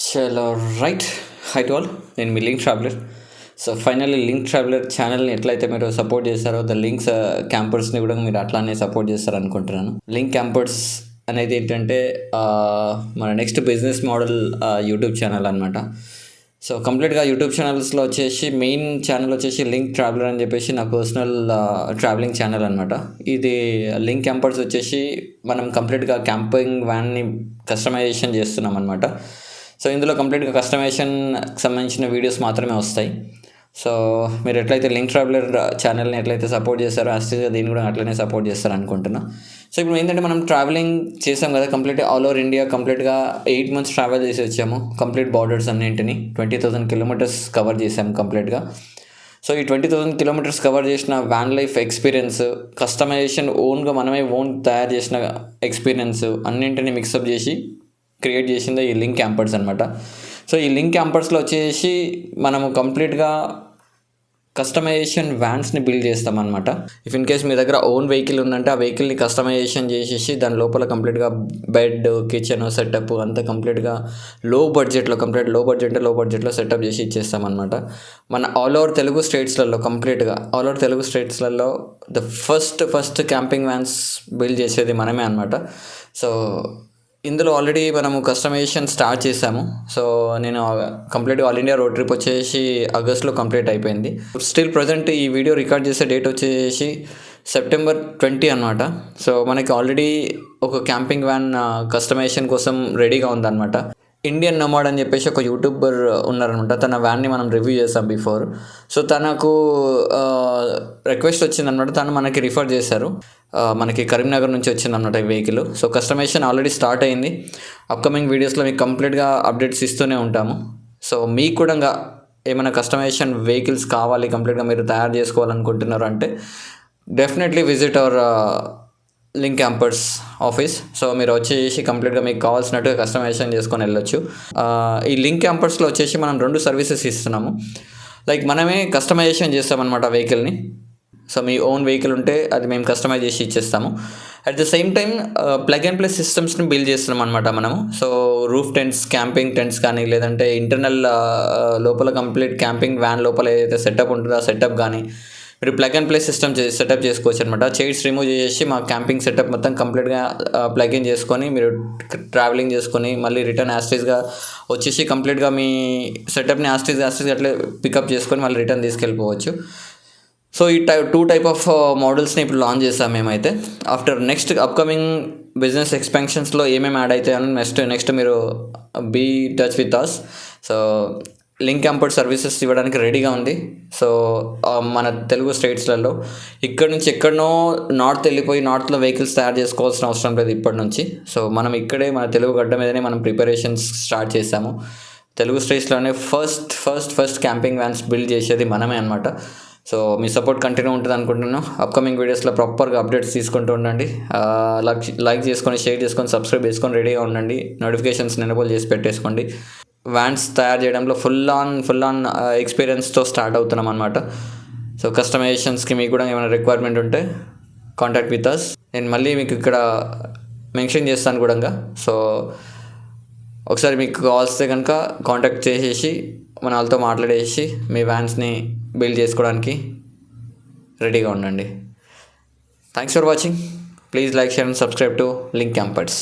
చలో right. High to all, నేను మీ link traveller. So finally link traveller ఛానల్ని ఎట్లయితే మీరు సపోర్ట్ చేస్తారో ద లింక్స్ క్యాంపర్స్ని కూడా మీరు అట్లానే సపోర్ట్ చేస్తారనుకుంటున్నాను. లింక్ క్యాంపర్స్ అనేది ఏంటంటే మన next business model YouTube channel అనమాట. సో కంప్లీట్గా యూట్యూబ్ ఛానల్స్లో వచ్చేసి మెయిన్ ఛానల్ వచ్చేసి లింక్ ట్రావెలర్ అని చెప్పేసి నా పర్సనల్ ట్రావెలింగ్ ఛానల్ అనమాట. ఇది లింక్ క్యాంపర్స్ వచ్చేసి మనం కంప్లీట్గా క్యాంపింగ్ వ్యాన్ని కస్టమైజేషన్ చేస్తున్నాం అనమాట. సో ఇందులో కంప్లీట్గా కస్టమైజేషన్కి సంబంధించిన వీడియోస్ మాత్రమే వస్తాయి. సో మీరు ఎట్లయితే లింక్ ట్రావెలర్ ఛానల్ని ఎట్లయితే సపోర్ట్ చేస్తారో యాస్టీస్గా దీన్ని కూడా అట్లనే సపోర్ట్ చేస్తారు అనుకుంటున్నా. సో ఇప్పుడు ఏంటంటే మనం ట్రావెలింగ్ చేసాం కదా, కంప్లీట్ ఆల్ ఓవర్ ఇండియా కంప్లీట్గా 8 months ట్రావెల్ చేసి వచ్చాము. కంప్లీట్ బార్డర్స్ అన్నింటినీ 20,000 kilometers కవర్ చేసాము కంప్లీట్గా. సో ఈ 20,000 kilometers కవర్ చేసిన వ్యాన్ లైఫ్ ఎక్స్పీరియన్స్, కస్టమైజేషన్ ఓన్గా మనమే తయారు చేసిన ఎక్స్పీరియన్స్ అన్నింటినీ మిక్సప్ చేసి క్రియేట్ చేసిందే ఈ లింక్ క్యాంపర్స్ అనమాట. సో ఈ లింక్ క్యాంపర్స్లో వచ్చేసి మనము కంప్లీట్గా కస్టమైజేషన్ వ్యాన్స్ని బిల్డ్ చేస్తామన్నమాట. ఇఫ్ ఇన్ కేస్ మీ దగ్గర ఓన్ వెహికల్ ఉందంటే ఆ వెహికల్ని కస్టమైజేషన్ చేసేసి దాని లోపల కంప్లీట్గా బెడ్, కిచెన్ సెటప్ అంతా కంప్లీట్గా లో బడ్జెట్లో సెటప్ చేసి ఇచ్చేస్తామన్నమాట. మన ఆల్ ఓవర్ తెలుగు స్టేట్స్లలో the first camping vans build చేసేది మనమే అనమాట. సో ఇందులో ఆల్రెడీ మనము కస్టమైజేషన్ స్టార్ట్ చేసాము. సో నేను కంప్లీట్గా ఆల్ ఇండియా రోడ్ ట్రిప్ వచ్చేసి ఆగస్ట్లో కంప్లీట్ అయిపోయింది. స్టిల్ ప్రజెంట్ ఈ వీడియో రికార్డ్ చేసే డేట్ వచ్చేసి September 20 అనమాట. సో మనకి ఆల్రెడీ ఒక క్యాంపింగ్ వ్యాన్ కస్టమైజేషన్ కోసం రెడీగా ఉందన్నమాట. ఇండియన్ నమాడ్ అని చెప్పేసి ఒక యూట్యూబర్ ఉన్నారనమాట. తన వ్యాన్ని మనం రివ్యూ చేసాం బిఫోర్. సో తనకు రిక్వెస్ట్ వచ్చిందనమాట, తను మనకి రిఫర్ చేశారు. మనకి కరీంనగర్ నుంచి వచ్చిందనమాట ఈ vehicle. So customisation already start అయింది. అప్కమింగ్ వీడియోస్లో మీకు కంప్లీట్గా అప్డేట్స్ ఇస్తూనే ఉంటాము. సో మీకు కూడా ఏమైనా కస్టమైజేషన్ వెహికల్స్ కావాలి, కంప్లీట్గా మీరు తయారు చేసుకోవాలనుకుంటున్నారు అంటే definitely visit our link campers office. So మీరు వచ్చేసి కంప్లీట్గా మీకు కావాల్సినట్టుగా కస్టమైజేషన్ చేసుకొని వెళ్ళొచ్చు. ఈ లింక్ క్యాంపర్స్లో వచ్చేసి మనం 2 సర్వీసెస్ ఇస్తున్నాము. లైక్ మనమే కస్టమైజేషన్ చేస్తామన్నమాట వెహికల్ని. సో మీ ఓన్ వెహికల్ ఉంటే అది మేము కస్టమైజ్ చేసి ఇచ్చేస్తాము. At the same time plug and play సిస్టమ్స్ని బిల్డ్ చేస్తున్నాం అనమాట మనము. So roof tents, camping tents కానీ, లేదంటే ఇంటర్నల్ లోపల కంప్లీట్ క్యాంపింగ్ వ్యాన్ లోపల ఏదైతే సెటప్ ఉంటుందో ఆ సెటప్ కానీ మీరు plug and play system setup చేసుకోవచ్చు అనమాట. చైర్స్ రిమూవ్ చేసి మా క్యాంపింగ్ సెటప్ మొత్తం కంప్లీట్గా ప్లగ్ ఇన్ చేసుకొని మీరు ట్రావెలింగ్ చేసుకొని మళ్ళీ రిటర్న్ యాస్టీస్గా వచ్చేసి కంప్లీట్గా మీ సెటప్ని యాస్టీస్గా అట్లే పికప్ చేసుకొని మళ్ళీ రిటర్న్ తీసుకెళ్ళిపోవచ్చు. సో ఈ 2 type ఆఫ్ మోడల్స్ని ఇప్పుడు లాంచ్ చేసాం మేమైతే. ఆఫ్టర్ నెక్స్ట్ అప్కమింగ్ బిజినెస్ ఎక్స్పాన్షన్స్లో ఏమేమి యాడ్ అవుతాయని నెక్స్ట్ మీరు be touch with us. So link camper services ఇవ్వడానికి రెడీగా ఉంది. సో మన తెలుగు స్టేట్స్లలో ఇక్కడ నుంచి ఎక్కడనో నార్త్ వెళ్ళిపోయి నార్త్లో వెహికల్స్ తయారు చేసుకోవాల్సిన అవసరం లేదు ఇప్పటి నుంచి. సో మనం ఇక్కడే మన తెలుగు గడ్డ మీదనే మనం ప్రిపరేషన్స్ స్టార్ట్ చేసాము. తెలుగు స్టేట్స్లోనే ఫస్ట్ క్యాంపింగ్ వ్యాన్స్ బిల్డ్ చేసేది మనమే అనమాట. సో మీ సపోర్ట్ కంటిన్యూ ఉంటుంది అనుకుంటున్నాను. అప్కమింగ్ వీడియోస్లో ప్రాపర్గా అప్డేట్స్ తీసుకుంటూ ఉండండి. లైక్ చేసుకొని, షేర్ చేసుకొని, సబ్స్క్రైబ్ చేసుకొని రెడీగా ఉండండి. నోటిఫికేషన్స్ ఎనేబుల్ చేసి పెట్టేసుకోండి. వ్యాన్స్ తయారు చేయడంలో ఫుల్ ఆన్ ఎక్స్పీరియన్స్తో స్టార్ట్ అవుతున్నాం అనమాట. సో కస్టమైజేషన్స్కి మీకు కూడా ఏమైనా రిక్వైర్మెంట్ ఉంటే కాంటాక్ట్ విత్ అస్. నేను మళ్ళీ మీకు ఇక్కడ మెన్షన్ చేస్తాను కూడా. సో ఒకసారి మీకు కావాల్స్తే కనుక కాంటాక్ట్ చేసేసి మన వాళ్ళతో మాట్లాడేసి మీ వ్యాన్స్ని బిల్డ్ చేసుకోవడానికి రెడీగా ఉండండి. Thanks for watching. Please like, share and subscribe to link campers.